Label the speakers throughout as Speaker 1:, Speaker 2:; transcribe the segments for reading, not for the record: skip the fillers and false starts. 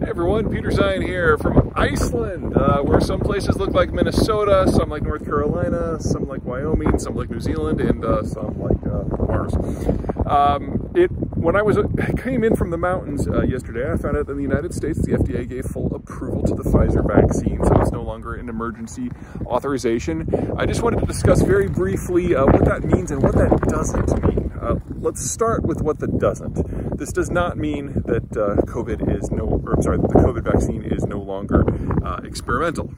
Speaker 1: Everyone, Peter Zion here from Iceland, where some places look like Minnesota, some like North Carolina, some like Wyoming, some like New Zealand, and some like Mars. When I came in from the mountains yesterday, I found out that in the United States, the FDA gave full approval to the Pfizer vaccine, so it's no longer an emergency authorization. I just wanted to discuss very briefly what that means and what that doesn't mean. Let's start with what that doesn't. This does not mean that the COVID vaccine is no longer experimental,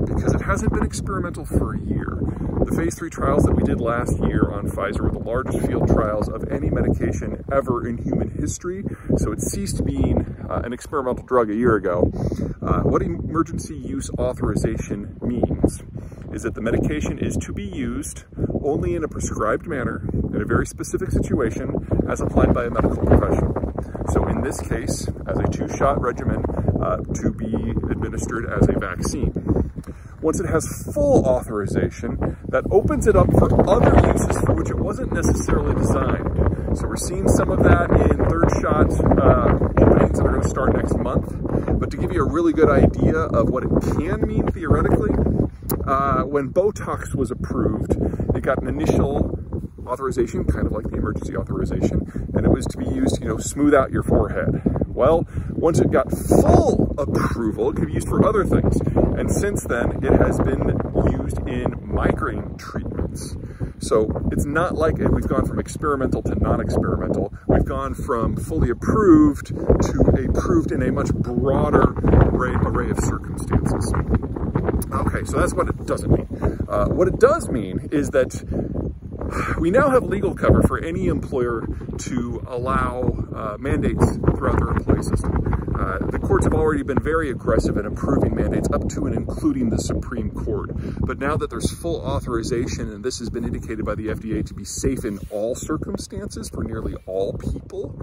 Speaker 1: because it hasn't been experimental for a year. The phase 3 trials that we did last year on Pfizer were the largest field trials of any medication ever in human history, so it ceased being an experimental drug a year ago. What emergency use authorization means is that the medication is to be used only in a prescribed manner, in a very specific situation, as applied by a medical professional. So in this case, as a 2-shot regimen to be administered as a vaccine. Once it has full authorization, that opens it up for other uses for which it wasn't necessarily designed. So we're seeing some of that in 3rd-shot openings that are going to start next month. But to give you a really good idea of what it can mean theoretically, when Botox was approved, it got an initial authorization, kind of like the emergency authorization, and it was to be used, smooth out your forehead. Well, once it got full approval, it could be used for other things. And since then, it has been used in migraine treatments. So it's not like we've gone from experimental to non-experimental. We've gone from fully approved to approved in a much broader array of circumstances. Okay, so that's what it doesn't mean. What it does mean is that we now have legal cover for any employer to allow mandates throughout their employee system. The courts have already been very aggressive in approving mandates up to and including the Supreme Court. But now that there's full authorization, and this has been indicated by the FDA to be safe in all circumstances for nearly all people,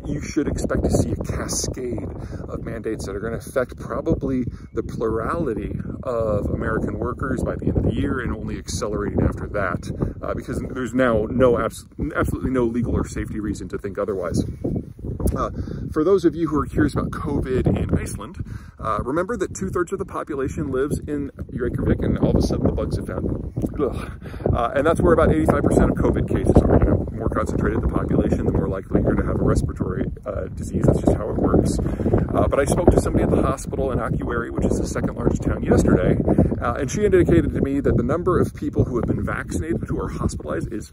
Speaker 1: you should expect to see a cascade of mandates that are going to affect probably the plurality of American workers by the end of the year, and only accelerating after that, because there's now absolutely no legal or safety reason to think otherwise. For those of you who are curious about COVID in Iceland, remember that 2/3 of the population lives in Reykjavik, and all of a sudden the bugs have found them. And that's where about 85% of COVID cases are. The more concentrated the population, the more likely you're going to have a respiratory disease. That's just how it works. But I spoke to somebody at the hospital in Akureyri, which is the 2nd largest town, yesterday, and she indicated to me that the number of people who have been vaccinated who are hospitalized is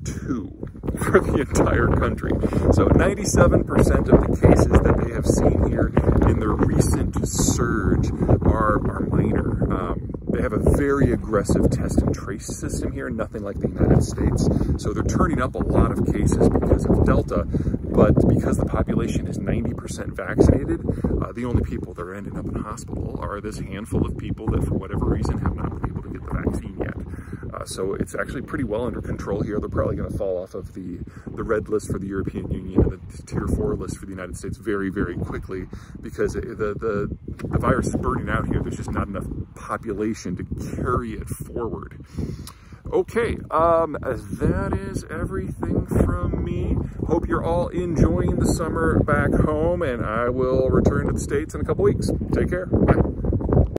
Speaker 1: 2 for the entire country. So 97% of the cases that they have seen here in the recent surge are minor. They have a very aggressive test and trace system here, nothing like the United States. So they're turning up a lot of cases because of Delta, but because the population is 90% vaccinated, the only people that are ending up in hospital are this handful of people that for whatever reason have not been able to get the vaccine yet. So it's actually pretty well under control here. They're probably going to fall off of the red list for the European Union and the Tier 4 list for the United States very, very quickly, because the virus is burning out here. There's just not enough population to carry it forward. Okay, that is everything from me. Hope you're all enjoying the summer back home, and I will return to the States in a couple weeks. Take care. Bye.